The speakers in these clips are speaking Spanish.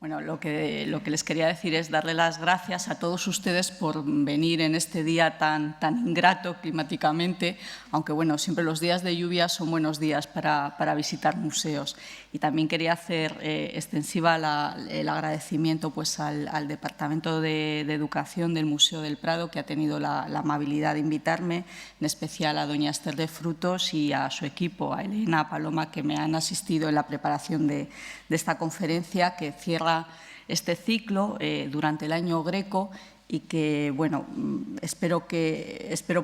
Bueno, lo que les quería decir es darle las gracias a todos ustedes por venir en este día tan ingrato climáticamente, aunque bueno, siempre los días de lluvia son buenos días para visitar museos. Y también quería hacer extensiva el agradecimiento pues, al Departamento de Educación del Museo del Prado, que ha tenido la amabilidad de invitarme, en especial a doña Esther de Frutos y a su equipo, a Elena, a Paloma, que me han asistido en la preparación de esta conferencia que cierra este ciclo durante el año Greco y que, bueno, espero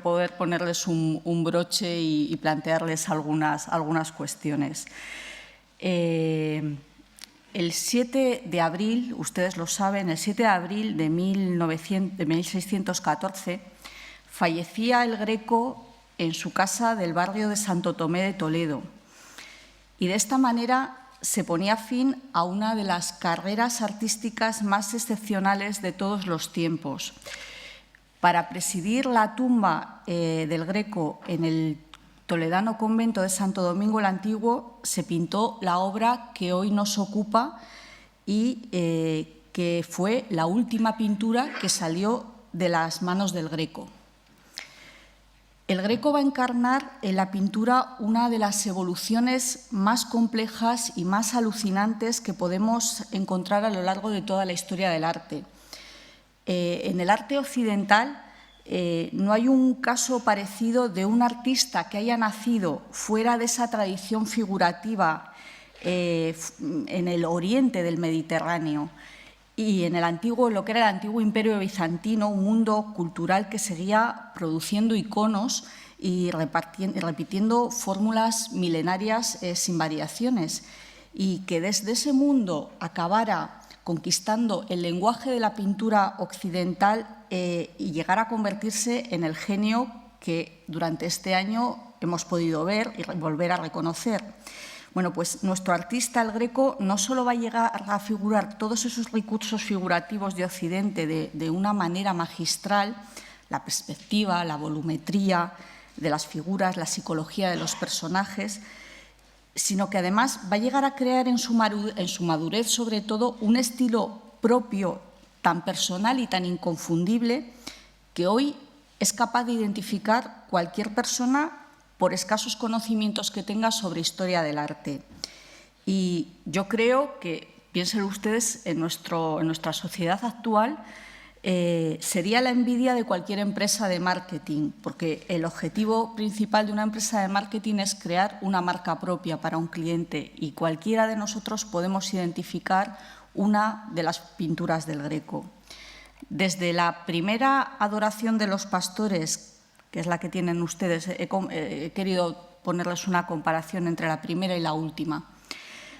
poder ponerles un broche y plantearles algunas cuestiones. El 7 de abril, ustedes lo saben, el 7 de abril de 1614 fallecía el Greco en su casa del barrio de Santo Tomé de Toledo y de esta manera se ponía fin a una de las carreras artísticas más excepcionales de todos los tiempos. Para presidir la tumba del Greco en el toledano convento de Santo Domingo el Antiguo se pintó la obra que hoy nos ocupa y que fue la última pintura que salió de las manos del Greco. El Greco va a encarnar en la pintura una de las evoluciones más complejas y más alucinantes que podemos encontrar a lo largo de toda la historia del arte. En el arte occidental no hay un caso parecido de un artista que haya nacido fuera de esa tradición figurativa en el oriente del Mediterráneo y en lo que era el antiguo imperio bizantino, un mundo cultural que seguía produciendo iconos y repitiendo fórmulas milenarias sin variaciones, y que desde ese mundo acabara conquistando el lenguaje de la pintura occidental y llegara a convertirse en el genio que durante este año hemos podido ver y volver a reconocer. Bueno, pues nuestro artista, el Greco, no solo va a llegar a figurar todos esos recursos figurativos de Occidente de una manera magistral, la perspectiva, la volumetría de las figuras, la psicología de los personajes, sino que además va a llegar a crear en su madurez, sobre todo, un estilo propio tan personal y tan inconfundible que hoy es capaz de identificar cualquier persona por escasos conocimientos que tenga sobre historia del arte. Y yo creo que, piensen ustedes, en nuestra sociedad actual sería la envidia de cualquier empresa de marketing, porque el objetivo principal de una empresa de marketing es crear una marca propia para un cliente y cualquiera de nosotros podemos identificar una de las pinturas del Greco. Desde la primera adoración de los pastores, que es la que tienen ustedes, he querido ponerles una comparación entre la primera y la última.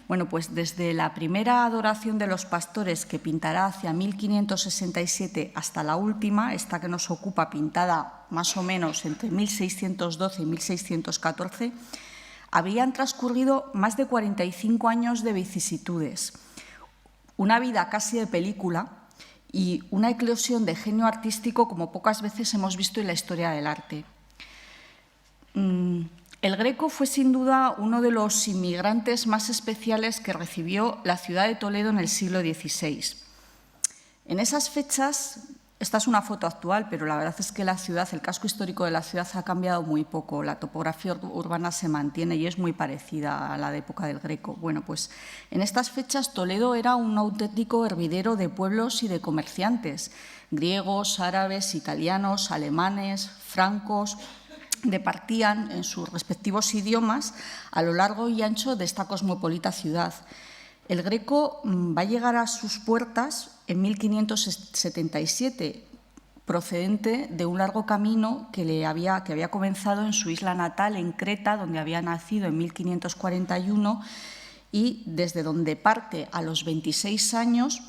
Bueno, pues desde la primera adoración de los pastores, que pintará hacia 1567, hasta la última, esta que nos ocupa, pintada más o menos entre 1612 y 1614, habían transcurrido más de 45 años de vicisitudes, una vida casi de película, y una eclosión de genio artístico como pocas veces hemos visto en la historia del arte. El Greco fue sin duda uno de los inmigrantes más especiales que recibió la ciudad de Toledo en el siglo XVI. En esas fechas, esta es una foto actual, pero la verdad es que la ciudad, el casco histórico de la ciudad ha cambiado muy poco, la topografía urbana se mantiene y es muy parecida a la de época del Greco. Bueno, pues en estas fechas Toledo era un auténtico hervidero de pueblos y de comerciantes, griegos, árabes, italianos, alemanes, francos, departían en sus respectivos idiomas a lo largo y ancho de esta cosmopolita ciudad. El Greco va a llegar a sus puertas en 1577, procedente de un largo camino que había comenzado en su isla natal, en Creta, donde había nacido en 1541, y desde donde parte a los 26 años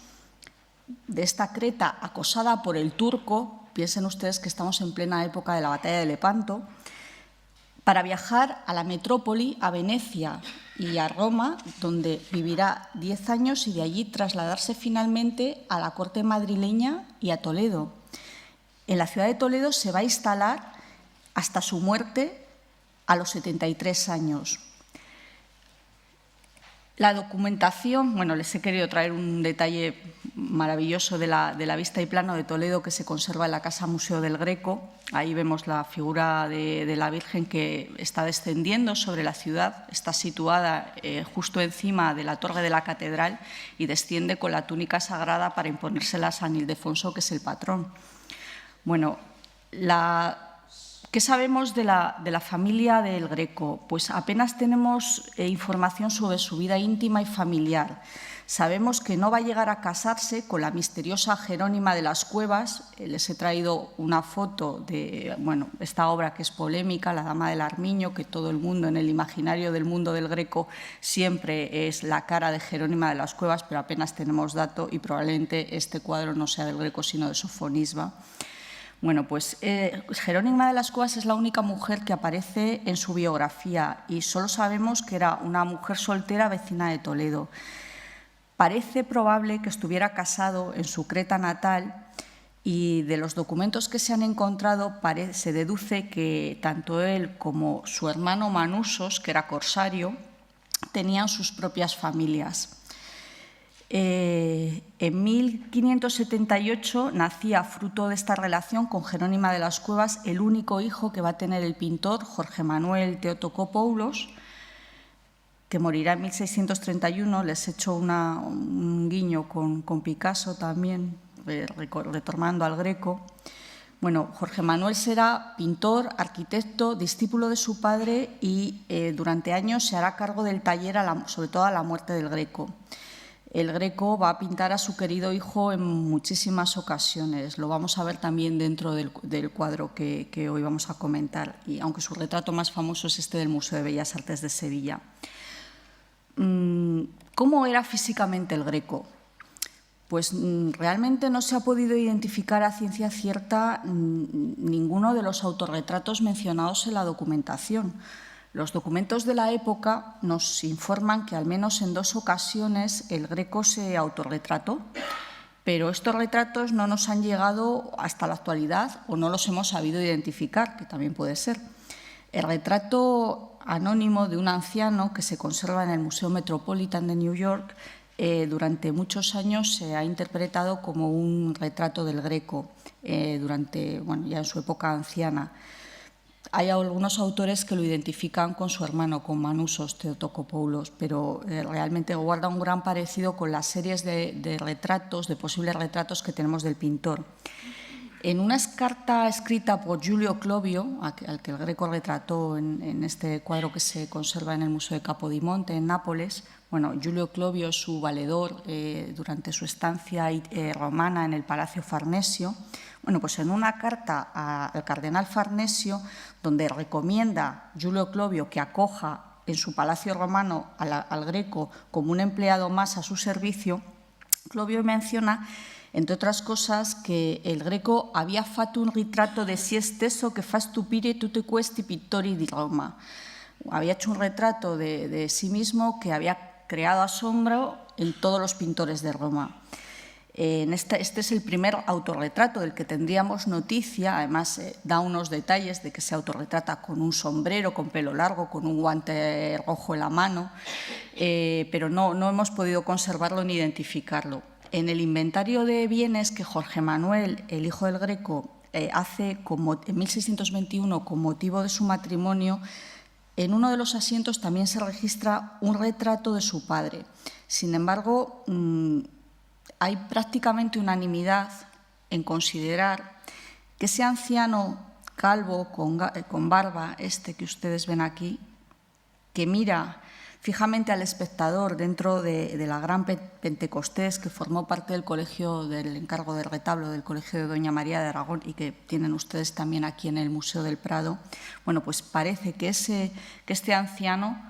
de esta Creta acosada por el turco, piensen ustedes que estamos en plena época de la batalla de Lepanto, para viajar a la metrópoli, a Venecia y a Roma, donde vivirá 10 años y de allí trasladarse finalmente a la corte madrileña y a Toledo. En la ciudad de Toledo se va a instalar hasta su muerte a los 73 años. La documentación, bueno, les he querido traer un detalle maravilloso de la vista y plano de Toledo que se conserva en la Casa Museo del Greco. Ahí vemos la figura de la Virgen que está descendiendo sobre la ciudad, está situada justo encima de la torre de la catedral y desciende con la túnica sagrada para imponérsela a San Ildefonso, que es el patrón. Bueno, ¿qué sabemos de la familia del Greco? Pues apenas tenemos información sobre su vida íntima y familiar. Sabemos que no va a llegar a casarse con la misteriosa Jerónima de las Cuevas. Les he traído una foto de esta obra que es polémica, La Dama del Armiño, que todo el mundo, en el imaginario del mundo del Greco, siempre es la cara de Jerónima de las Cuevas, pero apenas tenemos dato y probablemente este cuadro no sea del Greco, sino de Sofonisba. Bueno, pues Jerónima de las Cuevas es la única mujer que aparece en su biografía y solo sabemos que era una mujer soltera vecina de Toledo. Parece probable que estuviera casado en su Creta natal y de los documentos que se han encontrado se deduce que tanto él como su hermano Manusos, que era corsario, tenían sus propias familias. En 1578 nacía, fruto de esta relación con Jerónima de las Cuevas, el único hijo que va a tener el pintor Jorge Manuel Theotokopoulos, que morirá en 1631. Les he hecho un guiño con Picasso también, retornando al Greco. Bueno, Jorge Manuel será pintor, arquitecto, discípulo de su padre y durante años se hará cargo del taller, sobre todo a la muerte del Greco. El Greco va a pintar a su querido hijo en muchísimas ocasiones. Lo vamos a ver también dentro del cuadro que hoy vamos a comentar, y aunque su retrato más famoso es este del Museo de Bellas Artes de Sevilla. ¿Cómo era físicamente el Greco? Pues realmente no se ha podido identificar a ciencia cierta ninguno de los autorretratos mencionados en la documentación. Los documentos de la época nos informan que al menos en 2 ocasiones el Greco se autorretrató, pero estos retratos no nos han llegado hasta la actualidad o no los hemos sabido identificar, que también puede ser. El retrato anónimo de un anciano que se conserva en el Museo Metropolitan de New York durante muchos años se ha interpretado como un retrato del Greco ya en su época anciana. Hay algunos autores que lo identifican con su hermano, con Manusos Theotokopoulos, pero realmente guarda un gran parecido con las series de retratos, de posibles retratos que tenemos del pintor. En una carta escrita por Giulio Clovio, al que el Greco retrató en este cuadro que se conserva en el Museo de Capodimonte, en Nápoles, Giulio Clovio es su valedor durante su estancia romana en el Palacio Farnesio. Pues en una carta al cardenal Farnesio, donde recomienda Giulio Clovio que acoja en su palacio romano al Greco como un empleado más a su servicio, Clovio menciona, entre otras cosas, que el Greco había fatto un ritrato de si stesso que fa stupire tutti questi pittori di Roma. Había hecho un retrato de sí mismo que había creado asombro en todos los pintores de Roma. Este es el primer autorretrato del que tendríamos noticia. Además, da unos detalles de que se autorretrata con un sombrero, con pelo largo, con un guante rojo en la mano, pero no hemos podido conservarlo ni identificarlo. En el inventario de bienes que Jorge Manuel, el hijo del Greco, hace en 1621 con motivo de su matrimonio, en uno de los asientos también se registra un retrato de su padre. Sin embargo, hay prácticamente unanimidad en considerar que ese anciano calvo con barba, este que ustedes ven aquí, que mira fijamente al espectador dentro de la gran Pentecostés, que formó parte del colegio del encargo del retablo del Colegio de Doña María de Aragón y que tienen ustedes también aquí en el Museo del Prado, pues parece que este anciano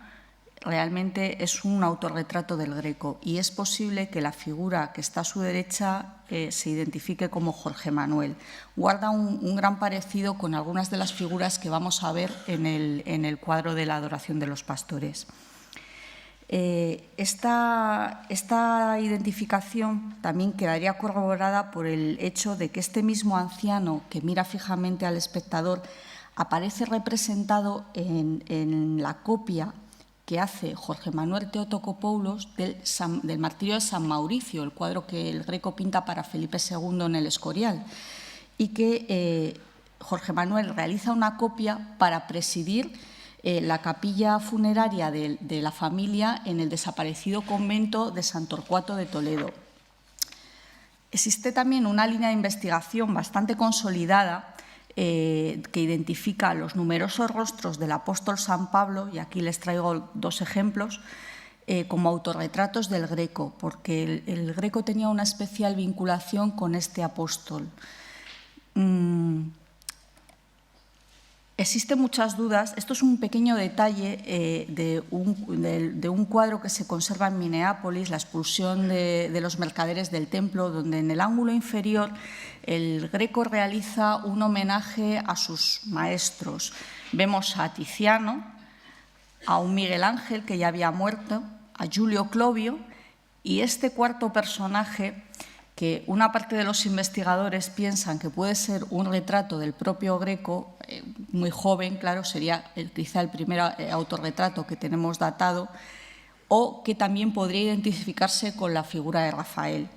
realmente es un autorretrato del Greco y es posible que la figura que está a su derecha se identifique como Jorge Manuel. Guarda un gran parecido con algunas de las figuras que vamos a ver en el cuadro de la adoración de los pastores. Esta identificación también quedaría corroborada por el hecho de que este mismo anciano que mira fijamente al espectador aparece representado en la copia que hace Jorge Manuel Theotokopoulos del martirio de San Mauricio, el cuadro que el Greco pinta para Felipe II en el Escorial, y que Jorge Manuel realiza una copia para presidir la capilla funeraria de la familia en el desaparecido convento de San Torcuato de Toledo. Existe también una línea de investigación bastante consolidada que identifica los numerosos rostros del apóstol San Pablo, y aquí les traigo 2 ejemplos, como autorretratos del Greco, porque el Greco tenía una especial vinculación con este apóstol. Existen muchas dudas. Esto es un pequeño detalle de un cuadro que se conserva en Minneapolis, la expulsión de los mercaderes del templo, donde en el ángulo inferior el Greco realiza un homenaje a sus maestros. Vemos a Tiziano, a un Miguel Ángel que ya había muerto, a Julio Clovio, y este cuarto personaje, que una parte de los investigadores piensan que puede ser un retrato del propio Greco, muy joven, claro, sería quizá el primer autorretrato que tenemos datado, o que también podría identificarse con la figura de Rafael.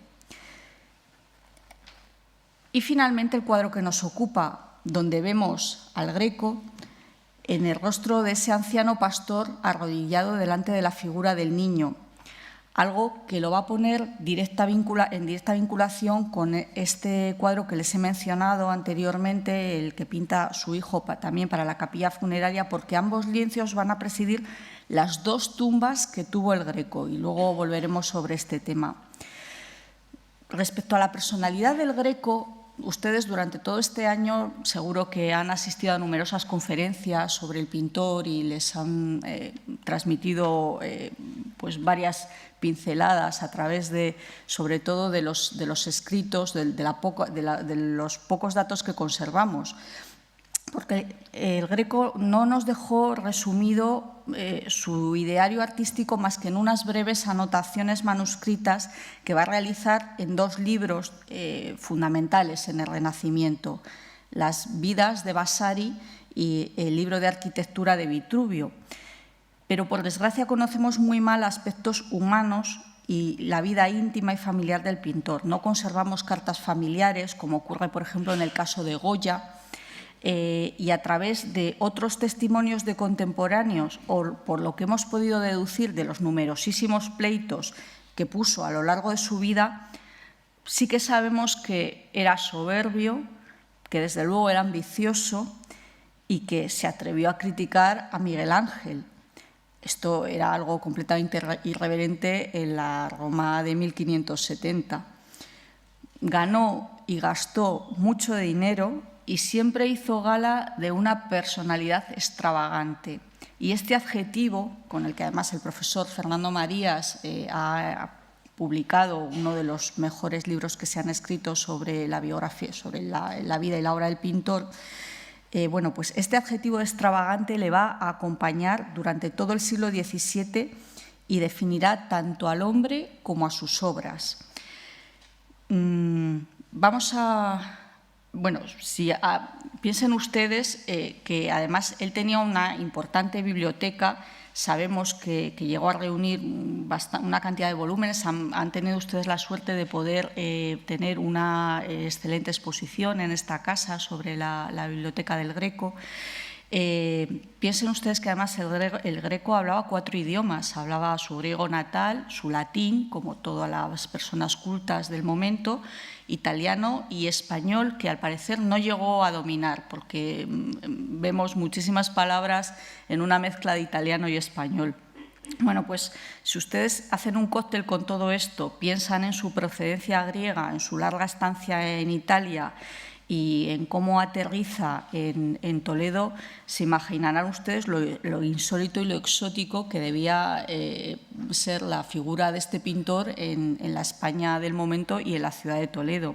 Y finalmente el cuadro que nos ocupa, donde vemos al Greco en el rostro de ese anciano pastor arrodillado delante de la figura del niño, algo que lo va a poner en directa vinculación con este cuadro que les he mencionado anteriormente, el que pinta su hijo también para la capilla funeraria, porque ambos lienzos van a presidir las 2 tumbas que tuvo el Greco, y luego volveremos sobre este tema. Respecto a la personalidad del Greco, ustedes durante todo este año seguro que han asistido a numerosas conferencias sobre el pintor y les han transmitido pues varias pinceladas a través de, sobre todo, de los escritos, de los pocos datos que conservamos. Porque el Greco no nos dejó resumido su ideario artístico más que en unas breves anotaciones manuscritas que va a realizar en 2 libros fundamentales en el Renacimiento: Las vidas de Vasari y el libro de arquitectura de Vitruvio. Pero, por desgracia, conocemos muy mal aspectos humanos y la vida íntima y familiar del pintor. No conservamos cartas familiares, como ocurre, por ejemplo, en el caso de Goya, y a través de otros testimonios de contemporáneos, o por lo que hemos podido deducir de los numerosísimos pleitos que puso a lo largo de su vida, sí que sabemos que era soberbio, que desde luego era ambicioso y que se atrevió a criticar a Miguel Ángel. Esto era algo completamente irreverente en la Roma de 1570. Ganó y gastó mucho dinero y siempre hizo gala de una personalidad extravagante. Y este adjetivo, con el que además el profesor Fernando Marías ha publicado uno de los mejores libros que se han escrito sobre la biografía, sobre la vida y la obra del pintor, bueno, pues este adjetivo extravagante le va a acompañar durante todo el siglo XVII y definirá tanto al hombre como a sus obras. Piensen ustedes que además él tenía una importante biblioteca. Sabemos que llegó a reunir una cantidad de volúmenes. Han tenido ustedes la suerte de poder tener una excelente exposición en esta casa sobre la biblioteca del Greco. Piensen ustedes que además el Greco hablaba 4 idiomas. Hablaba su griego natal, su latín, como todas las personas cultas del momento, italiano y español, que al parecer no llegó a dominar, porque vemos muchísimas palabras en una mezcla de italiano y español. Bueno, pues si ustedes hacen un cóctel con todo esto, piensan en su procedencia griega, en su larga estancia en Italia y en cómo aterriza en Toledo, se imaginarán ustedes lo insólito y lo exótico que debía ser la figura de este pintor en la España del momento y en la ciudad de Toledo.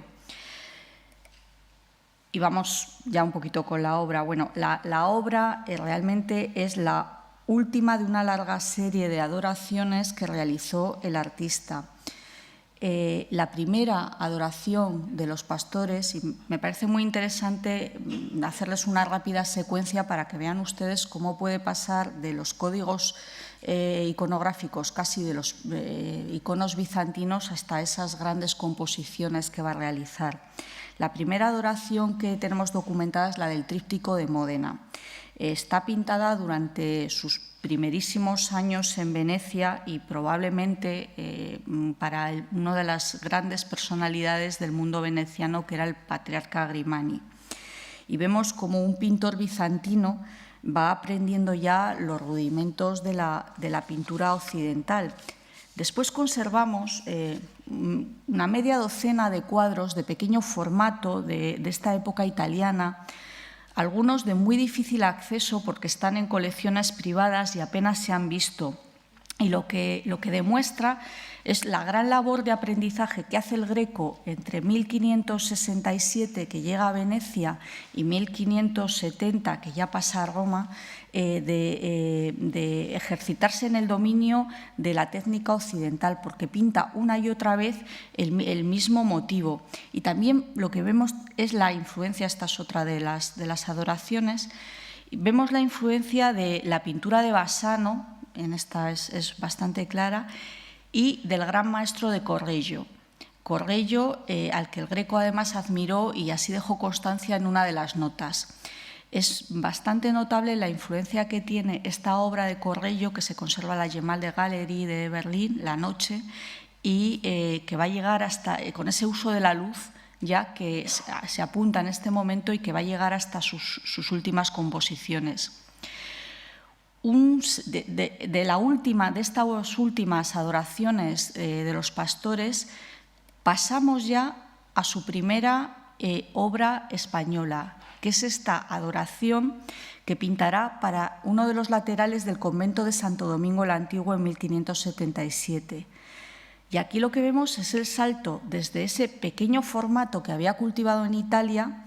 Y vamos ya un poquito con la obra. Bueno, la obra realmente es la última de una larga serie de adoraciones que realizó el artista. La primera adoración de los pastores, y me parece muy interesante hacerles una rápida secuencia para que vean ustedes cómo puede pasar de los códigos iconográficos, casi de los iconos bizantinos hasta esas grandes composiciones que va a realizar. La primera adoración que tenemos documentada es la del tríptico de Módena. Está pintada durante sus primerísimos años en Venecia y probablemente para una de las grandes personalidades del mundo veneciano, que era el patriarca Grimani. Y vemos como un pintor bizantino va aprendiendo ya los rudimentos de la pintura occidental. Después conservamos una media docena de cuadros de pequeño formato de esta época italiana, algunos de muy difícil acceso porque están en colecciones privadas y apenas se han visto. Y lo que demuestra es la gran labor de aprendizaje que hace el Greco entre 1567, que llega a Venecia, y 1570, que ya pasa a Roma, de ejercitarse en el dominio de la técnica occidental, porque pinta una y otra vez el mismo motivo. Y también lo que vemos es la influencia, esta es otra de las adoraciones, vemos la influencia de la pintura de Bassano, en esta es bastante clara, y del gran maestro de Correggio. Correggio, al que el Greco además admiró y así dejó constancia en una de las notas. Es bastante notable la influencia que tiene esta obra de Correggio, que se conserva en la Gemäldegalerie Gallery de Berlín, La Noche, y que va a llegar hasta, con ese uso de la luz, ya que se apunta en este momento y que va a llegar hasta sus últimas composiciones. De estas últimas adoraciones de los pastores, pasamos ya a su primera obra española, que es esta adoración que pintará para uno de los laterales del convento de Santo Domingo el Antiguo en 1577. Y aquí lo que vemos es el salto desde ese pequeño formato que había cultivado en Italia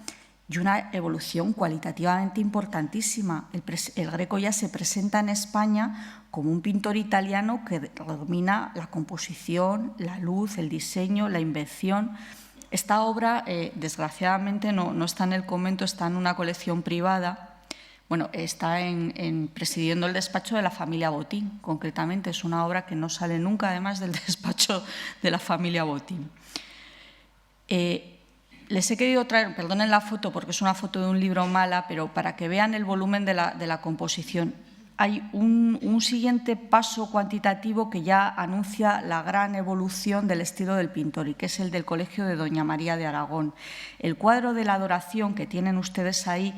y una evolución cualitativamente importantísima. El Greco ya se presenta en España como un pintor italiano que domina la composición, la luz, el diseño, la invención. Esta obra, desgraciadamente, no está en el convento, está en una colección privada. Bueno, está presidiendo el despacho de la familia Botín, concretamente. Es una obra que no sale nunca, además, del despacho de la familia Botín. Les he querido traer, perdonen la foto porque es una foto de un libro mala, pero para que vean el volumen de la composición. Hay un siguiente paso cuantitativo que ya anuncia la gran evolución del estilo del pintor, y que es el del Colegio de Doña María de Aragón. El cuadro de la adoración que tienen ustedes ahí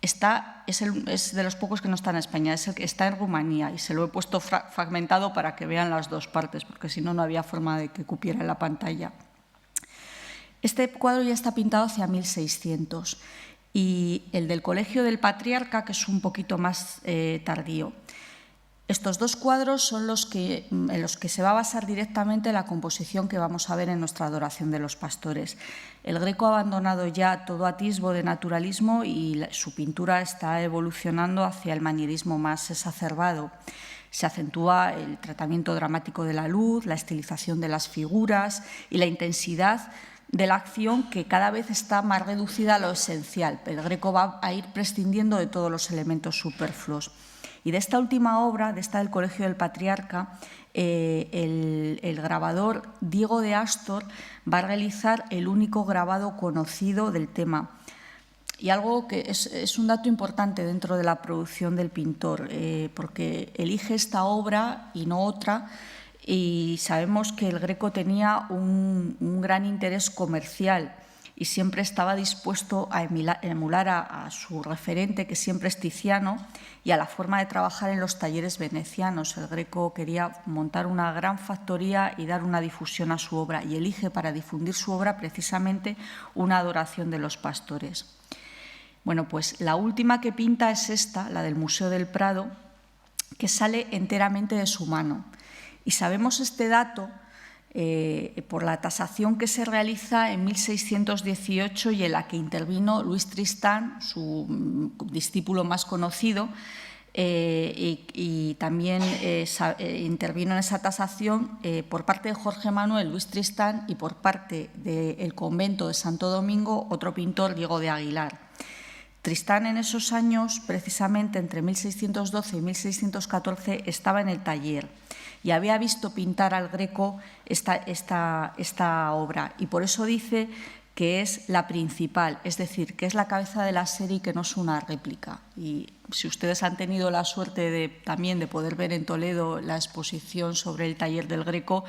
es de los pocos que no está en España, es el que está en Rumanía, y se lo he puesto fragmentado para que vean las dos partes, porque si no, no había forma de que cupiera en la pantalla. Este cuadro ya está pintado hacia 1600 y el del Colegio del Patriarca, que es un poquito más tardío. Estos dos cuadros son en los que se va a basar directamente la composición que vamos a ver en nuestra adoración de los pastores. El Greco ha abandonado ya todo atisbo de naturalismo y su pintura está evolucionando hacia el manierismo más exacerbado. Se acentúa el tratamiento dramático de la luz, la estilización de las figuras y la intensidad de la acción, que cada vez está más reducida a lo esencial. El Greco va a ir prescindiendo de todos los elementos superfluos. Y de esta última obra, de esta del Colegio del Patriarca, el grabador Diego de Astor va a realizar el único grabado conocido del tema. Y algo que es un dato importante dentro de la producción del pintor, porque elige esta obra y no otra, y sabemos que el Greco tenía un gran interés comercial y siempre estaba dispuesto a emular a su referente, que siempre es Tiziano, y a la forma de trabajar en los talleres venecianos. El Greco quería montar una gran factoría y dar una difusión a su obra, y elige para difundir su obra precisamente una adoración de los pastores. Bueno, pues la última que pinta es esta, la del Museo del Prado, que sale enteramente de su mano. Y sabemos este dato por la tasación que se realiza en 1618 y en la que intervino Luis Tristán, su discípulo más conocido, y también intervino en esa tasación por parte de Jorge Manuel Luis Tristán y por parte del convento de Santo Domingo otro pintor, Diego de Aguilar. Tristán en esos años, precisamente entre 1612 y 1614, estaba en el taller y había visto pintar al Greco esta obra, y por eso dice que es la principal, es decir, que es la cabeza de la serie y que no es una réplica. Y si ustedes han tenido la suerte también de poder ver en Toledo la exposición sobre el taller del Greco,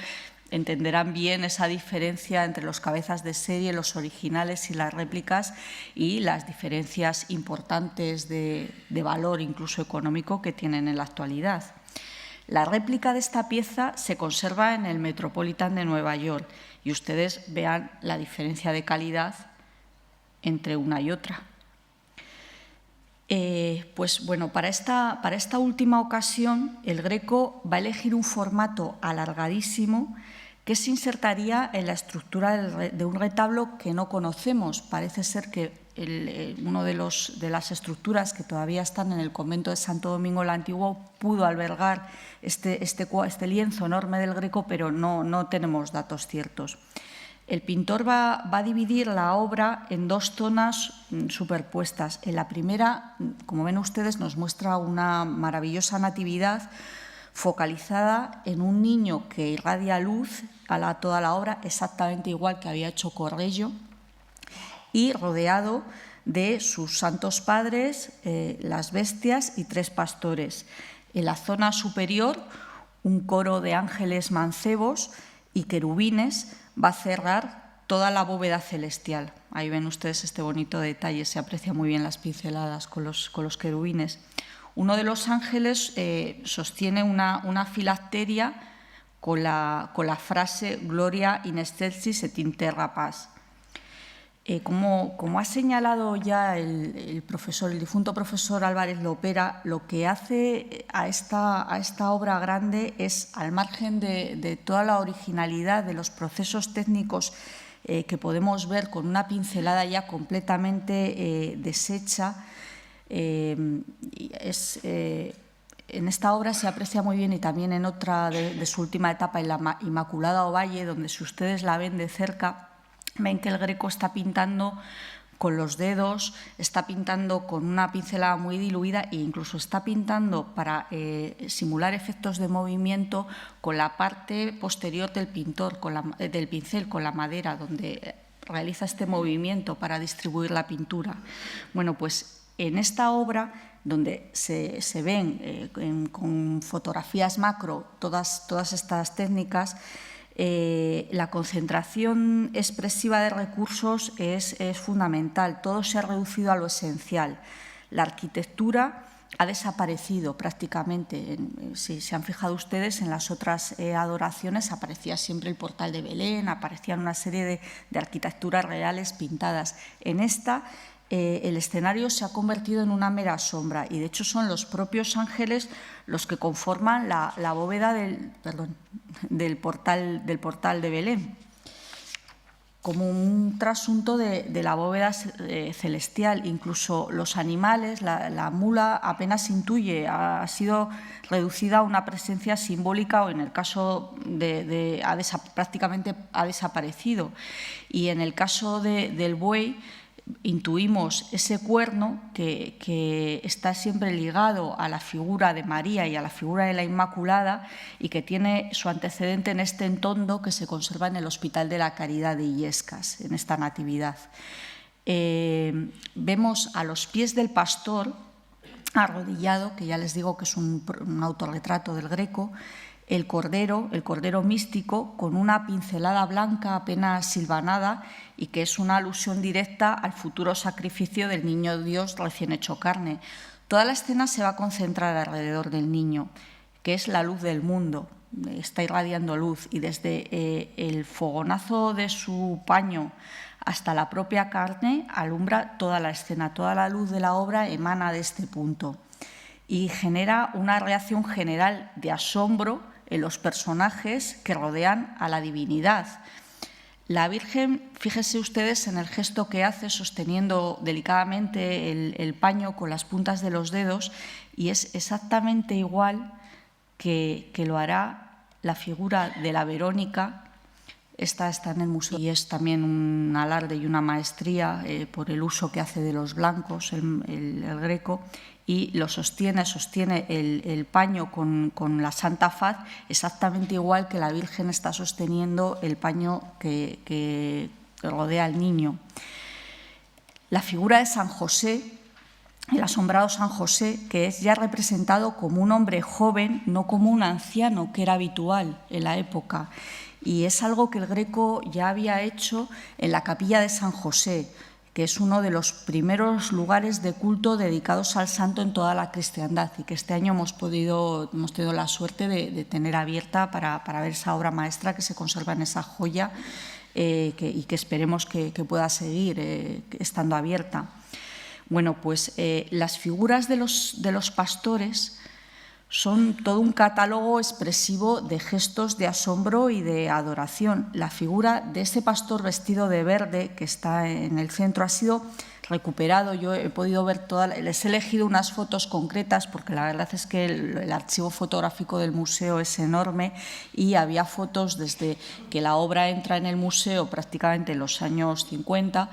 entenderán bien esa diferencia entre los cabezas de serie, los originales y las réplicas, y las diferencias importantes de valor, incluso económico, que tienen en la actualidad. La réplica de esta pieza se conserva en el Metropolitan de Nueva York, y ustedes vean la diferencia de calidad entre una y otra. Pues bueno, para esta última ocasión, el Greco va a elegir un formato alargadísimo que se insertaría en la estructura de un retablo que no conocemos. Parece ser que uno de las estructuras que todavía están en el convento de Santo Domingo el Antiguo pudo albergar este lienzo enorme del Greco, pero no tenemos datos ciertos. El pintor va a dividir la obra en dos zonas superpuestas. En la primera, como ven ustedes, nos muestra una maravillosa natividad focalizada en un niño que irradia luz a toda la obra, exactamente igual que había hecho Correggio, y rodeado de sus santos padres, las bestias y 3 pastores. En la zona superior, un coro de ángeles mancebos y querubines va a cerrar toda la bóveda celestial. Ahí ven ustedes este bonito detalle, se aprecia muy bien las pinceladas con los querubines. Uno de los ángeles sostiene una filacteria con la frase Gloria in excelsis et in terra paz. Como ha señalado ya el difunto profesor Álvarez Lopera, lo que hace a esta obra grande es, al margen de toda la originalidad de los procesos técnicos que podemos ver con una pincelada ya completamente deshecha, en esta obra se aprecia muy bien, y también en otra de su última etapa, en la Inmaculada Ovalle, donde si ustedes la ven de cerca, ven que el Greco está pintando con los dedos, está pintando con una pincelada muy diluida e incluso está pintando para simular efectos de movimiento con la parte posterior del pincel, con la madera, donde realiza este movimiento para distribuir la pintura. Bueno, pues en esta obra, donde se ven con fotografías macro todas estas técnicas, la concentración expresiva de recursos es fundamental. Todo se ha reducido a lo esencial. La arquitectura ha desaparecido prácticamente. Si se han fijado ustedes, en las otras adoraciones aparecía siempre el portal de Belén, aparecían una serie de arquitecturas reales pintadas. En esta, el escenario se ha convertido en una mera sombra, y de hecho son los propios ángeles los que conforman la bóveda del portal de Belén, como un trasunto de la bóveda celestial. Incluso los animales, la mula apenas se intuye, ha sido reducida a una presencia simbólica, o en el caso prácticamente ha desaparecido. Y en el caso del buey, intuimos ese cuerno que está siempre ligado a la figura de María y a la figura de la Inmaculada, y que tiene su antecedente en este entondo que se conserva en el Hospital de la Caridad de Illescas, en esta natividad. Vemos a los pies del pastor, arrodillado, que ya les digo que es un autorretrato del Greco, el cordero místico, con una pincelada blanca apenas silvanada, y que es una alusión directa al futuro sacrificio del niño Dios recién hecho carne. Toda la escena se va a concentrar alrededor del niño, que es la luz del mundo, está irradiando luz, y desde el fogonazo de su paño hasta la propia carne alumbra toda la escena. Toda la luz de la obra emana de este punto y genera una reacción general de asombro en los personajes que rodean a la divinidad. La Virgen, fíjense ustedes en el gesto que hace sosteniendo delicadamente el paño con las puntas de los dedos, y es exactamente igual que lo hará la figura de la Verónica Esta está en el museo y es también un alarde y una maestría por el uso que hace de los blancos, el Greco, y lo sostiene el paño con la Santa Faz exactamente igual que la Virgen está sosteniendo el paño que rodea al niño. La figura de San José, el asombrado San José, que es ya representado como un hombre joven, no como un anciano, que era habitual en la época. Y es algo que el Greco ya había hecho en la capilla de San José, que es uno de los primeros lugares de culto dedicados al santo en toda la cristiandad y que este año hemos tenido la suerte de tener abierta para ver esa obra maestra que se conserva en esa joya y que esperemos que pueda seguir estando abierta. Bueno, pues las figuras de los pastores son todo un catálogo expresivo de gestos de asombro y de adoración. La figura de ese pastor vestido de verde que está en el centro ha sido recuperado. Yo he podido ver les he elegido unas fotos concretas porque la verdad es que el archivo fotográfico del museo es enorme y había fotos desde que la obra entra en el museo prácticamente en los años 50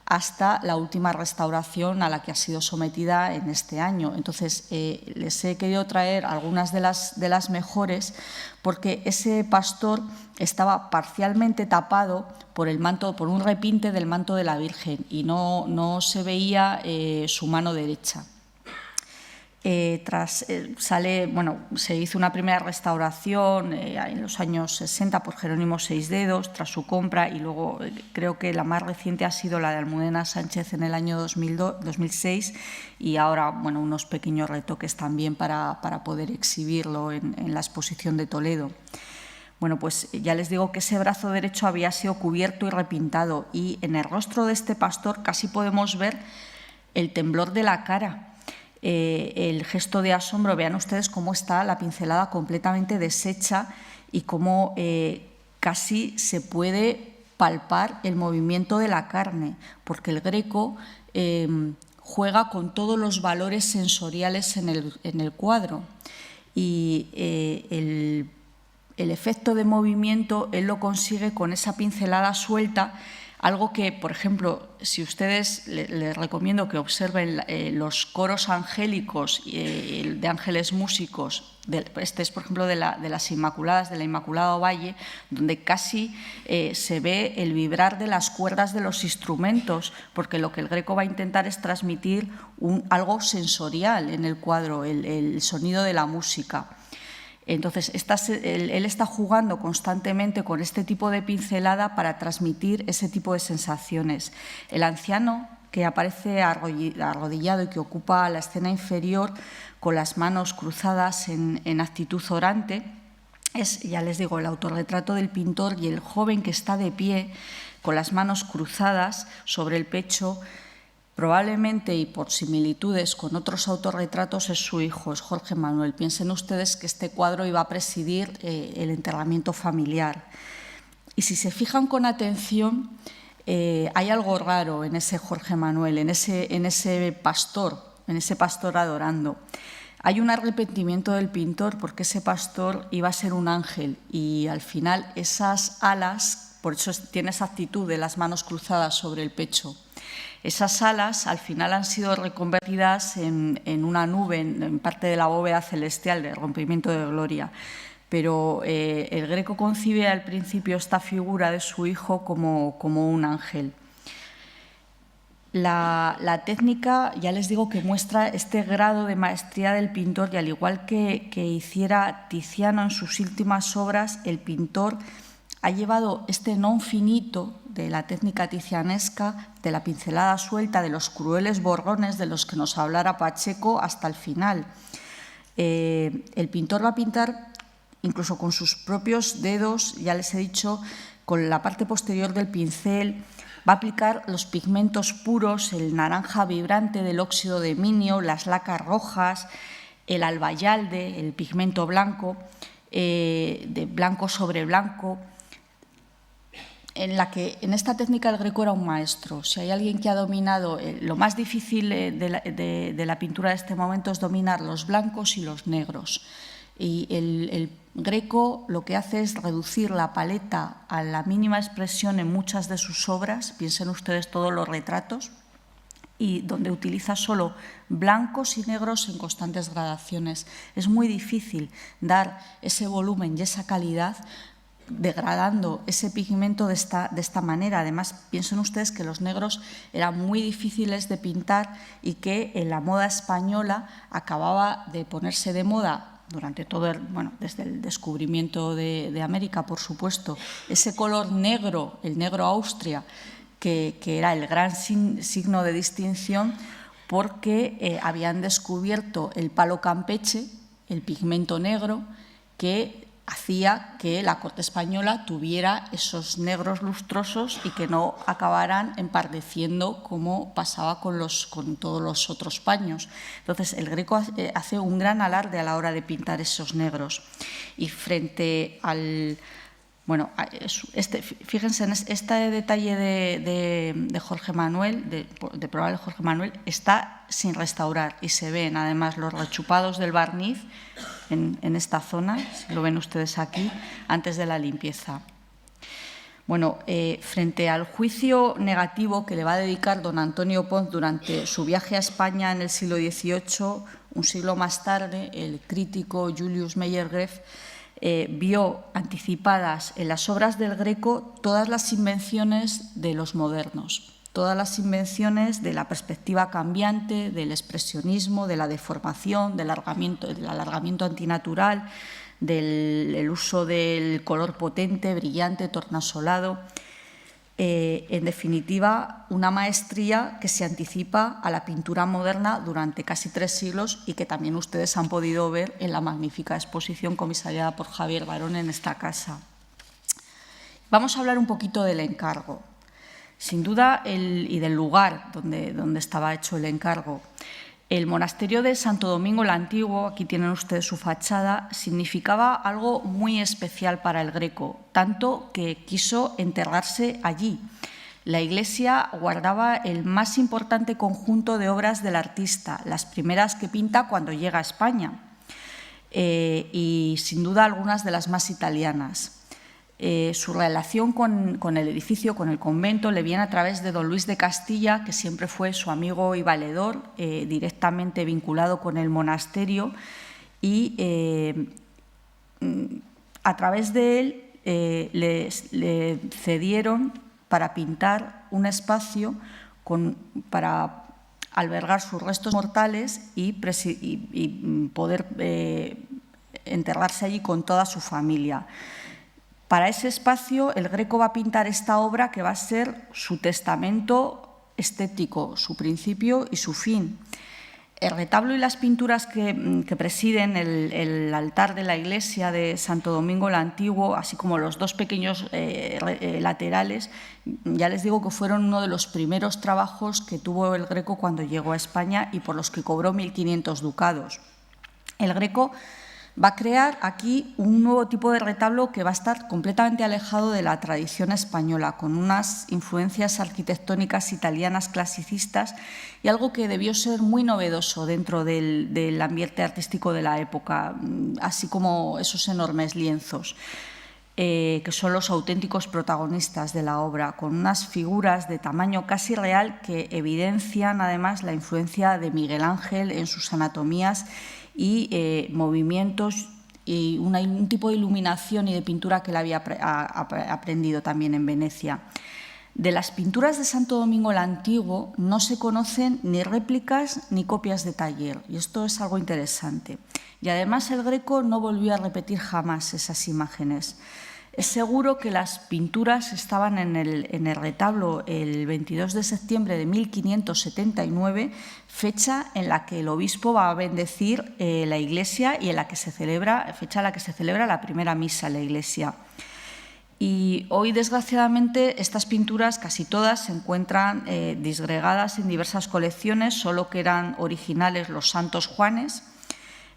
hasta la última restauración a la que ha sido sometida en este año. Entonces, les he querido traer algunas de las mejores porque ese pastor estaba parcialmente tapado por un repinte del manto de la Virgen y no se veía su mano derecha. Se hizo una primera restauración en los años 60 por Jerónimo Seisdedos tras su compra y luego creo que la más reciente ha sido la de Almudena Sánchez en el año 2006 y ahora unos pequeños retoques también para poder exhibirlo en la exposición de Toledo. Bueno, pues ya les digo que ese brazo derecho había sido cubierto y repintado y en el rostro de este pastor casi podemos ver el temblor de la cara. El gesto de asombro, vean ustedes cómo está la pincelada completamente deshecha y cómo casi se puede palpar el movimiento de la carne, porque el Greco juega con todos los valores sensoriales en el cuadro y el efecto de movimiento él lo consigue con esa pincelada suelta. Algo que, por ejemplo, si ustedes les recomiendo que observen los coros angélicos de ángeles músicos, este es, por ejemplo, de las Inmaculadas, de la Inmaculada Ovalle, donde casi se ve el vibrar de las cuerdas de los instrumentos, porque lo que el Greco va a intentar es transmitir algo sensorial en el cuadro, el sonido de la música. Entonces, él está jugando constantemente con este tipo de pincelada para transmitir ese tipo de sensaciones. El anciano, que aparece arrodillado y que ocupa la escena inferior con las manos cruzadas en actitud orante, es, ya les digo, el autorretrato del pintor y el joven que está de pie con las manos cruzadas sobre el pecho. Probablemente, y por similitudes con otros autorretratos, es su hijo, es Jorge Manuel. Piensen ustedes que este cuadro iba a presidir el enterramiento familiar. Y si se fijan con atención, hay algo raro en ese Jorge Manuel, en ese pastor adorando. Hay un arrepentimiento del pintor porque ese pastor iba a ser un ángel y al final esas alas, por eso tiene esa actitud de las manos cruzadas sobre el pecho. Esas alas al final han sido reconvertidas en una nube, en parte de la bóveda celestial de rompimiento de gloria. Pero el Greco concibe al principio esta figura de su hijo como un ángel. La técnica, ya les digo, que muestra este grado de maestría del pintor y al igual que hiciera Tiziano en sus últimas obras, el pintor ha llevado este non finito de la técnica tizianesca, de la pincelada suelta, de los crueles borrones de los que nos hablara Pacheco hasta el final. El pintor va a pintar incluso con sus propios dedos, ya les he dicho, con la parte posterior del pincel, va a aplicar los pigmentos puros, el naranja vibrante del óxido de minio, las lacas rojas, el albayalde, el pigmento blanco, de blanco sobre blanco, en esta técnica el Greco era un maestro. Si hay alguien que ha dominado, lo más difícil de la pintura de este momento es dominar los blancos y los negros. Y el Greco lo que hace es reducir la paleta a la mínima expresión en muchas de sus obras. Piensen ustedes todos los retratos, y donde utiliza solo blancos y negros en constantes gradaciones. Es muy difícil dar ese volumen y esa calidad degradando ese pigmento de esta manera. Además, piensen ustedes que los negros eran muy difíciles de pintar y que en la moda española acababa de ponerse de moda durante todo desde el descubrimiento de América, por supuesto, ese color negro, el negro Austria, que era el gran signo de distinción, porque habían descubierto el palo campeche, el pigmento negro, que hacía que la corte española tuviera esos negros lustrosos y que no acabaran empardeciendo como pasaba con todos los otros paños. Entonces, el Greco hace un gran alarde a la hora de pintar esos negros. Y frente al... fíjense en este detalle de Jorge Manuel, de probable Jorge Manuel, está sin restaurar y se ven además los rechupados del barniz en esta zona, si lo ven ustedes aquí, antes de la limpieza. Frente al juicio negativo que le va a dedicar don Antonio Pons durante su viaje a España en el siglo XVIII, un siglo más tarde, el crítico Julius Meyergreff vio anticipadas en las obras del Greco todas las invenciones de los modernos, todas las invenciones de la perspectiva cambiante, del expresionismo, de la deformación, del alargamiento antinatural, del uso del color potente, brillante, tornasolado. En definitiva, una maestría que se anticipa a la pintura moderna durante casi 3 siglos y que también ustedes han podido ver en la magnífica exposición comisariada por Javier Barón en esta casa. Vamos a hablar un poquito del encargo. Sin duda, y del lugar donde estaba hecho el encargo. El monasterio de Santo Domingo el Antiguo, aquí tienen ustedes su fachada, significaba algo muy especial para el Greco, tanto que quiso enterrarse allí. La iglesia guardaba el más importante conjunto de obras del artista, las primeras que pinta cuando llega a España, y sin duda algunas de las más italianas. Su relación con el edificio, con el convento, le viene a través de don Luis de Castilla, que siempre fue su amigo y valedor, directamente vinculado con el monasterio, y a través de él le cedieron para pintar un espacio para albergar sus restos mortales y poder enterrarse allí con toda su familia. Para ese espacio, el Greco va a pintar esta obra que va a ser su testamento estético, su principio y su fin. El retablo y las pinturas que presiden el altar de la iglesia de Santo Domingo el Antiguo, así como los 2 pequeños laterales, ya les digo que fueron uno de los primeros trabajos que tuvo el Greco cuando llegó a España y por los que cobró 1.500 ducados. El Greco va a crear aquí un nuevo tipo de retablo que va a estar completamente alejado de la tradición española, con unas influencias arquitectónicas italianas clasicistas y algo que debió ser muy novedoso dentro del ambiente artístico de la época, así como esos enormes lienzos, que son los auténticos protagonistas de la obra, con unas figuras de tamaño casi real que evidencian además la influencia de Miguel Ángel en sus anatomías y movimientos y un tipo de iluminación y de pintura que él había aprendido también en Venecia. De las pinturas de Santo Domingo el Antiguo no se conocen ni réplicas ni copias de taller, y esto es algo interesante. Y además el Greco no volvió a repetir jamás esas imágenes. Es seguro que las pinturas estaban en el retablo el 22 de septiembre de 1579, fecha en la que el obispo va a bendecir la iglesia y fecha en la que se celebra la primera misa en la iglesia. Y hoy, desgraciadamente, estas pinturas, casi todas, se encuentran disgregadas en diversas colecciones, solo que eran originales los santos Juanes,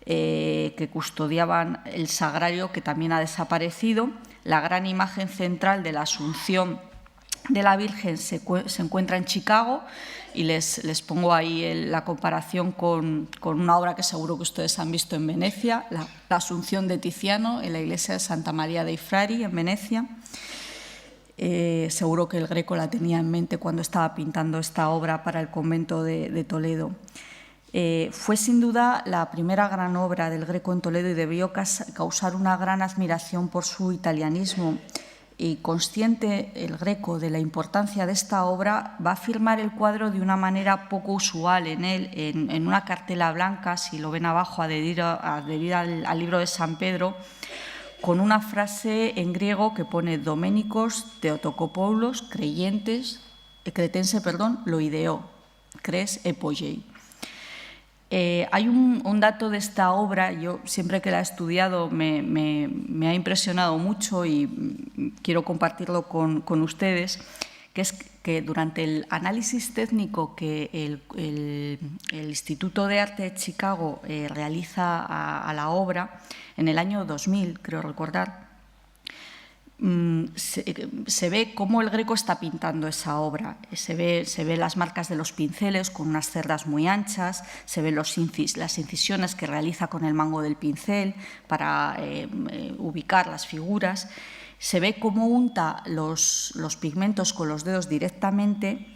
que custodiaban el sagrario, que también ha desaparecido, la gran imagen central de la Asunción de la Virgen se encuentra en Chicago, y les pongo ahí la comparación con una obra que seguro que ustedes han visto en Venecia, la Asunción de Tiziano en la iglesia de Santa María dei Frari en Venecia. Seguro que el Greco la tenía en mente cuando estaba pintando esta obra para el convento de Toledo. Fue sin duda la primera gran obra del Greco en Toledo y debió causar una gran admiración por su italianismo. Y consciente el Greco de la importancia de esta obra, va a firmar el cuadro de una manera poco usual en él, en una cartela blanca, si lo ven abajo, adherida al libro de San Pedro, con una frase en griego que pone Doménicos Theotokopoulos, cretense, lo ideó, cres epogei. Hay un dato de esta obra, yo siempre que la he estudiado me ha impresionado mucho y quiero compartirlo con ustedes, que es que durante el análisis técnico que el Instituto de Arte de Chicago realiza a la obra, en el año 2000, creo recordar, se ve cómo el Greco está pintando esa obra. Se ve las marcas de los pinceles con unas cerdas muy anchas, se ven las incisiones que realiza con el mango del pincel para ubicar las figuras. Se ve cómo unta los pigmentos con los dedos directamente,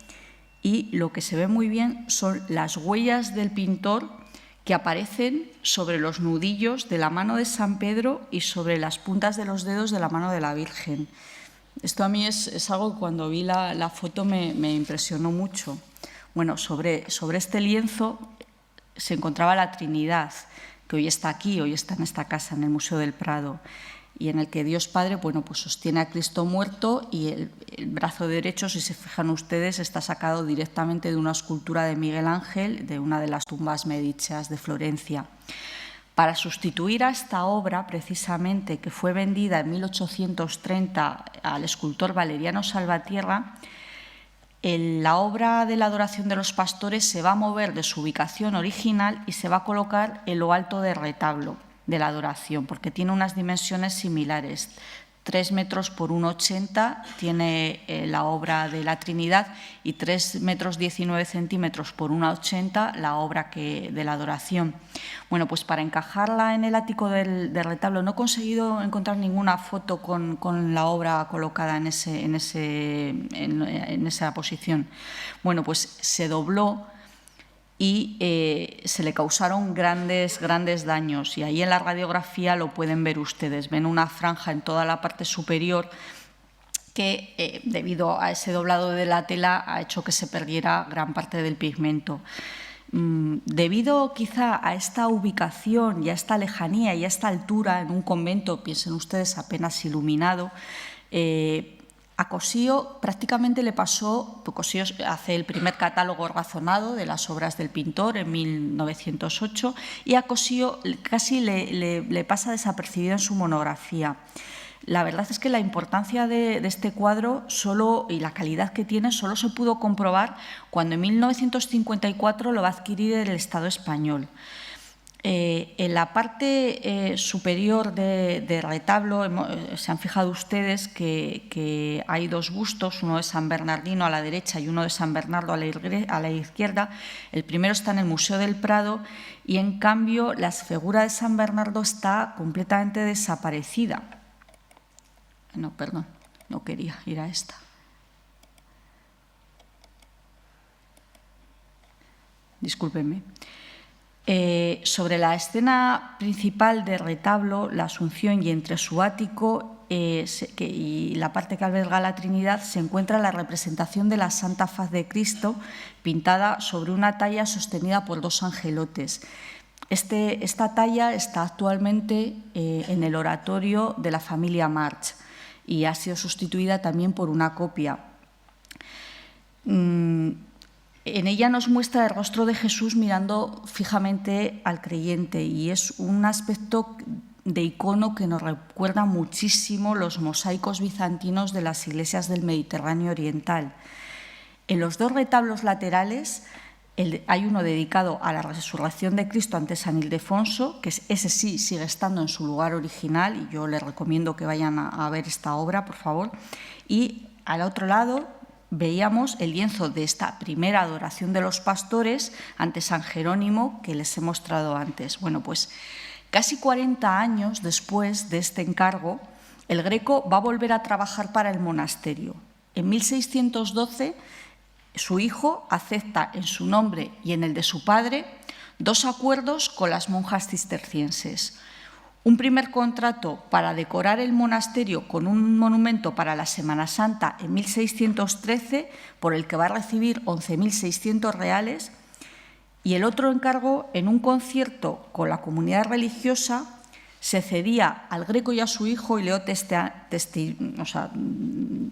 y lo que se ve muy bien son las huellas del pintor que aparecen sobre los nudillos de la mano de San Pedro y sobre las puntas de los dedos de la mano de la Virgen. Esto a mí es algo que cuando vi la foto me impresionó mucho. Bueno, sobre este lienzo se encontraba la Trinidad, que hoy está aquí, hoy está en esta casa, en el Museo del Prado, y en el que Dios Padre, bueno, pues sostiene a Cristo muerto, y el brazo derecho, si se fijan ustedes, está sacado directamente de una escultura de Miguel Ángel, de una de las tumbas medichas de Florencia. Para sustituir a esta obra, precisamente, que fue vendida en 1830 al escultor Valeriano Salvatierra, la obra de la adoración de los pastores se va a mover de su ubicación original y se va a colocar en lo alto del retablo de la adoración, porque tiene unas dimensiones similares. 3 metros por 1,80 tiene la obra de la Trinidad, y 3 metros 19 centímetros por 1,80 la obra de la adoración. Bueno, pues para encajarla en el ático del retablo, no he conseguido encontrar ninguna foto con la obra colocada en esa posición. Bueno, pues se dobló y se le causaron grandes daños, y ahí en la radiografía lo pueden ver ustedes. Ven una franja en toda la parte superior que, debido a ese doblado de la tela, ha hecho que se perdiera gran parte del pigmento. Debido quizá a esta ubicación y a esta lejanía y a esta altura en un convento, piensen ustedes, apenas iluminado, a Cossío prácticamente le pasó, Cossío hace el primer catálogo razonado de las obras del pintor en 1908, y a Cossío casi le pasa desapercibido en su monografía. La verdad es que la importancia de este cuadro y la calidad que tiene solo se pudo comprobar cuando en 1954 lo va a adquirir el Estado español. En la parte superior del retablo se han fijado ustedes que hay 2 bustos, uno de San Bernardino a la derecha y uno de San Bernardo a la izquierda. El primero está en el Museo del Prado, y en cambio la figura de San Bernardo está completamente desaparecida. No, perdón, no quería ir a esta. Discúlpenme. Sobre la escena principal del retablo, la Asunción, y entre su ático y la parte que alberga la Trinidad, se encuentra la representación de la Santa Faz de Cristo, pintada sobre una talla sostenida por 2 angelotes. Esta talla está actualmente en el oratorio de la familia March, y ha sido sustituida también por una copia. En ella nos muestra el rostro de Jesús mirando fijamente al creyente, y es un aspecto de icono que nos recuerda muchísimo los mosaicos bizantinos de las iglesias del Mediterráneo oriental. En los 2 retablos laterales hay uno dedicado a la resurrección de Cristo ante San Ildefonso, que ese sí sigue estando en su lugar original, y yo les recomiendo que vayan a ver esta obra, por favor. Y al otro lado, veíamos el lienzo de esta primera adoración de los pastores ante San Jerónimo que les he mostrado antes. Bueno, pues casi 40 años después de este encargo, el Greco va a volver a trabajar para el monasterio. En 1612, su hijo acepta en su nombre y en el de su padre 2 acuerdos con las monjas cistercienses. Un primer contrato para decorar el monasterio con un monumento para la Semana Santa en 1613, por el que va a recibir 11.600 reales, y el otro encargo en un concierto con la comunidad religiosa se cedía al Greco y a su hijo, y leo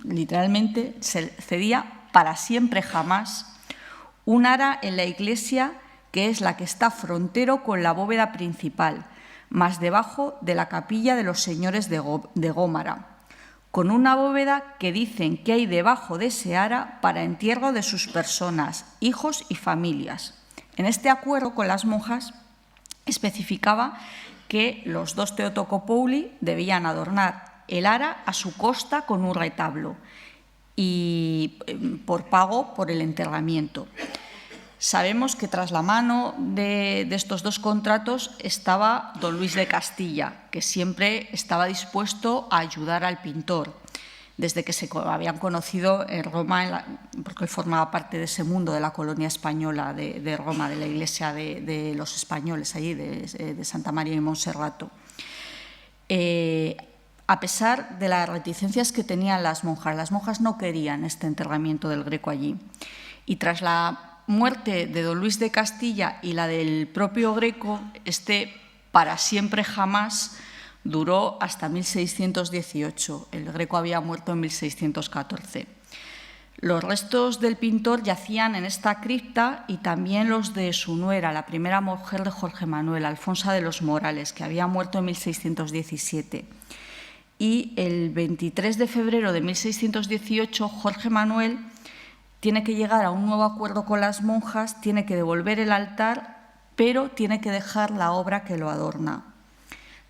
literalmente, se cedía para siempre jamás un ara en la iglesia que es la que está frontero con la bóveda principal, más debajo de la capilla de los señores de Gómara, con una bóveda que dicen que hay debajo de ese ara para entierro de sus personas, hijos y familias. En este acuerdo con las monjas especificaba que los 2 Theotocopouli debían adornar el ara a su costa con un retablo y por pago por el enterramiento. Sabemos que tras la mano de estos 2 contratos estaba don Luis de Castilla, que siempre estaba dispuesto a ayudar al pintor, desde que se habían conocido en Roma, porque él formaba parte de ese mundo de la colonia española de Roma, de la iglesia de los españoles, allí de Santa María y Monserrato. A pesar de las reticencias que tenían las monjas no querían este enterramiento del Greco allí. Y tras la muerte de don Luis de Castilla y la del propio Greco, para siempre jamás duró hasta 1618. El Greco había muerto en 1614. Los restos del pintor yacían en esta cripta y también los de su nuera, la primera mujer de Jorge Manuel, Alfonsa de los Morales, que había muerto en 1617. Y el 23 de febrero de 1618, Jorge Manuel tiene que llegar a un nuevo acuerdo con las monjas, tiene que devolver el altar, pero tiene que dejar la obra que lo adorna.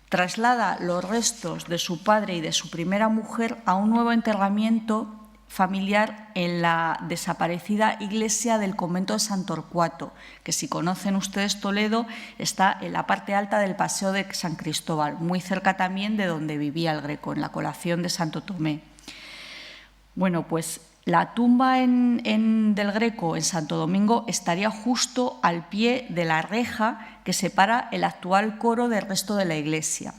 Traslada los restos de su padre y de su primera mujer a un nuevo enterramiento familiar en la desaparecida iglesia del convento de San Torcuato, que si conocen ustedes Toledo, está en la parte alta del Paseo de San Cristóbal, muy cerca también de donde vivía el Greco, en la colación de Santo Tomé. Bueno, pues la tumba del Greco en Santo Domingo estaría justo al pie de la reja que separa el actual coro del resto de la iglesia.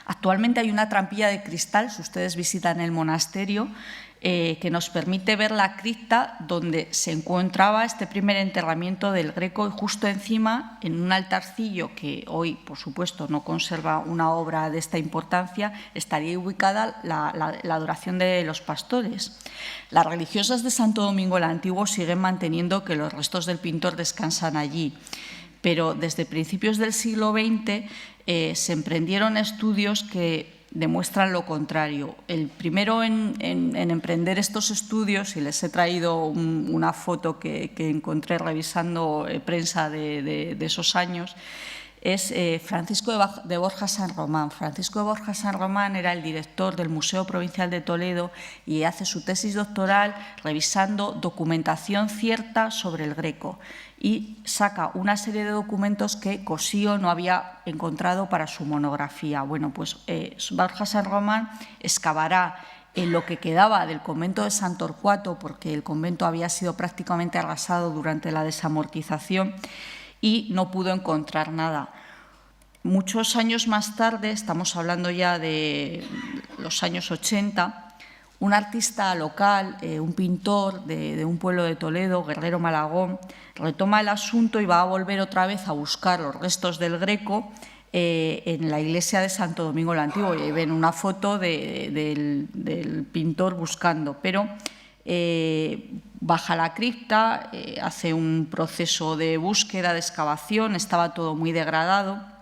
Actualmente hay una trampilla de cristal, si ustedes visitan el monasterio, que nos permite ver la cripta donde se encontraba este primer enterramiento del Greco, y justo encima, en un altarcillo que hoy, por supuesto, no conserva una obra de esta importancia, estaría ubicada la adoración de los pastores. Las religiosas de Santo Domingo el Antiguo siguen manteniendo que los restos del pintor descansan allí, pero desde principios del siglo XX se emprendieron estudios que demuestran lo contrario. El primero en emprender estos estudios, y les he traído una foto que encontré revisando prensa de esos años, es Francisco de Borja San Román. Francisco de Borja San Román era el director del Museo Provincial de Toledo y hace su tesis doctoral revisando documentación cierta sobre el Greco, y saca una serie de documentos que Cossío no había encontrado para su monografía. Bueno, pues Borja San Román excavará en lo que quedaba del convento de San Torcuato, porque el convento había sido prácticamente arrasado durante la desamortización, y no pudo encontrar nada. Muchos años más tarde, estamos hablando ya de los años 80, un artista local, un pintor de un pueblo de Toledo, Guerrero Malagón, retoma el asunto y va a volver otra vez a buscar los restos del Greco en la iglesia de Santo Domingo el Antiguo. Y ahí ven una foto del pintor buscando, pero baja la cripta, hace un proceso de búsqueda, de excavación, estaba todo muy degradado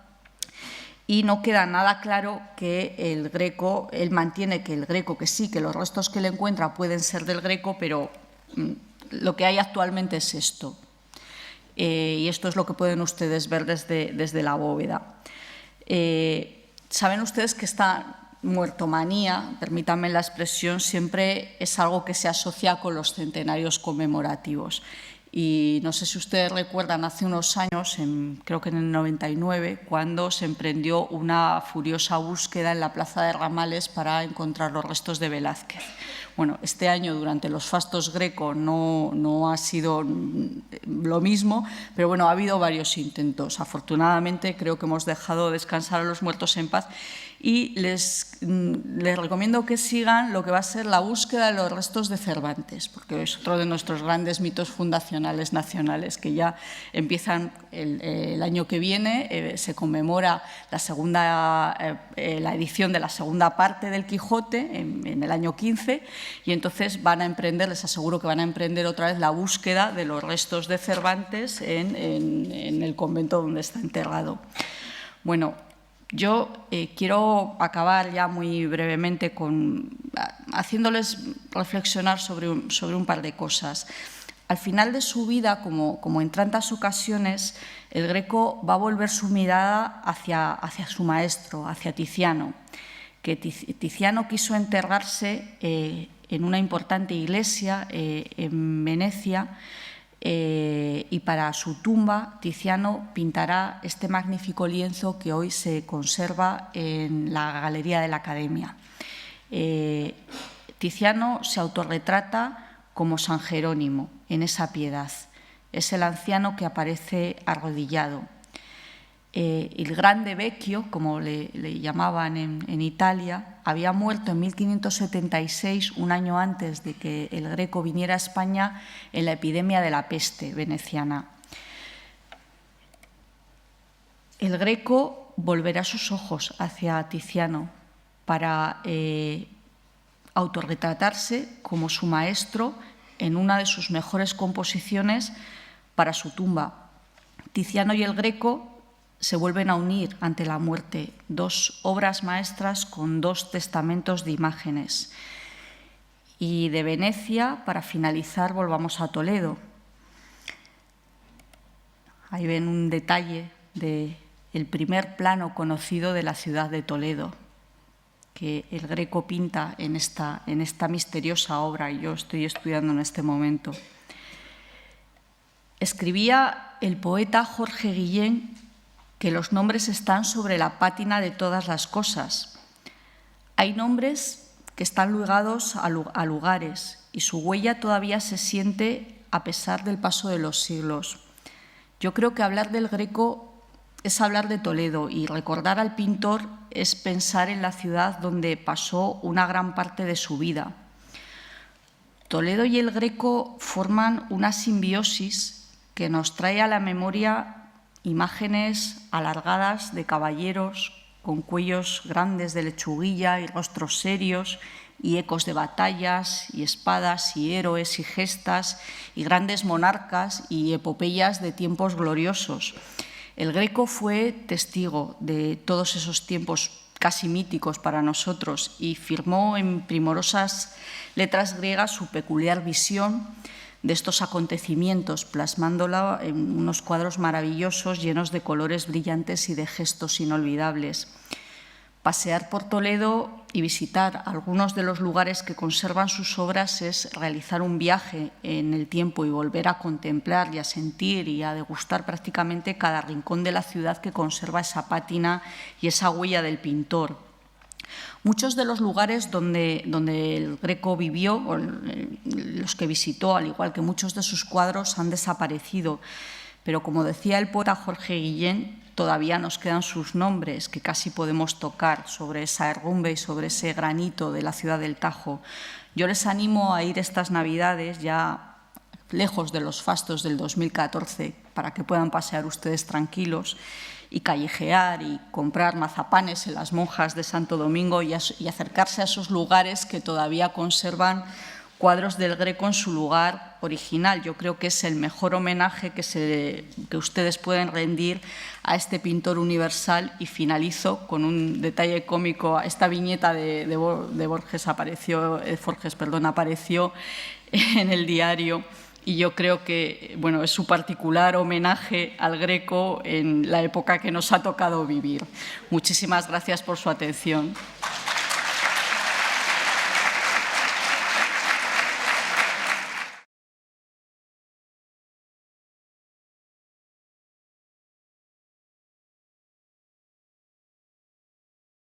y no queda nada claro que el Greco, él mantiene que el Greco, que sí, que los restos que le encuentra pueden ser del Greco, pero lo que hay actualmente es esto. Y esto es lo que pueden ustedes ver desde la bóveda. Saben ustedes que muertomanía, permítanme la expresión, siempre es algo que se asocia con los centenarios conmemorativos. Y no sé si ustedes recuerdan, hace unos años, creo que en el 99, cuando se emprendió una furiosa búsqueda en la Plaza de Ramales para encontrar los restos de Velázquez. Bueno, este año, durante los fastos Greco, no ha sido lo mismo, pero bueno, ha habido varios intentos. Afortunadamente, creo que hemos dejado descansar a los muertos en paz y les recomiendo que sigan lo que va a ser la búsqueda de los restos de Cervantes, porque es otro de nuestros grandes mitos fundacionales nacionales, que ya empiezan el año que viene. Se conmemora la edición de la segunda parte del Quijote en el año 15, y entonces van a emprender, les aseguro que van a emprender otra vez la búsqueda de los restos de Cervantes en el convento donde está enterrado. Bueno, yo quiero acabar ya muy brevemente haciéndoles reflexionar sobre un par de cosas. Al final de su vida, como en tantas ocasiones, el Greco va a volver su mirada hacia su maestro, hacia Tiziano, que Tiziano quiso enterrarse en una importante iglesia en Venecia, y para su tumba Tiziano pintará este magnífico lienzo que hoy se conserva en la Galería de la Academia. Tiziano se autorretrata como San Jerónimo en esa piedad. Es el anciano que aparece arrodillado. El grande vecchio, como le llamaban en Italia, había muerto en 1576, un año antes de que el Greco viniera a España, en la epidemia de la peste veneciana. El Greco volverá sus ojos hacia Tiziano para autorretratarse como su maestro en una de sus mejores composiciones para su tumba. Tiziano y el Greco se vuelven a unir ante la muerte, dos obras maestras con dos testamentos de imágenes. Y de Venecia, para finalizar, volvamos a Toledo. Ahí ven un detalle del primer plano conocido de la ciudad de Toledo, que el Greco pinta en esta misteriosa obra, y yo estoy estudiando en este momento. Escribía el poeta Jorge Guillén que los nombres están sobre la pátina de todas las cosas. Hay nombres que están ligados a lugares y su huella todavía se siente a pesar del paso de los siglos. Yo creo que hablar del Greco es hablar de Toledo, y recordar al pintor es pensar en la ciudad donde pasó una gran parte de su vida. Toledo y el Greco forman una simbiosis que nos trae a la memoria imágenes alargadas de caballeros con cuellos grandes de lechuguilla y rostros serios, y ecos de batallas y espadas y héroes y gestas y grandes monarcas y epopeyas de tiempos gloriosos. El Greco fue testigo de todos esos tiempos casi míticos para nosotros y firmó en primorosas letras griegas su peculiar visión de estos acontecimientos, plasmándola en unos cuadros maravillosos llenos de colores brillantes y de gestos inolvidables. Pasear por Toledo y visitar algunos de los lugares que conservan sus obras es realizar un viaje en el tiempo y volver a contemplar y a sentir y a degustar prácticamente cada rincón de la ciudad que conserva esa pátina y esa huella del pintor. Muchos de los lugares donde el Greco vivió, o los que visitó, al igual que muchos de sus cuadros, han desaparecido. Pero, como decía el poeta Jorge Guillén, todavía nos quedan sus nombres, que casi podemos tocar sobre esa herrumbre y sobre ese granito de la ciudad del Tajo. Yo les animo a ir estas Navidades, ya lejos de los fastos del 2014, para que puedan pasear ustedes tranquilos y callejear y comprar mazapanes en las monjas de Santo Domingo y acercarse a esos lugares que todavía conservan cuadros del Greco en su lugar original. Yo creo que es el mejor homenaje que ustedes pueden rendir a este pintor universal. Y finalizo con un detalle cómico. Esta viñeta de Forges apareció en el diario. Y yo creo que es su particular homenaje al Greco en la época que nos ha tocado vivir. Muchísimas gracias por su atención.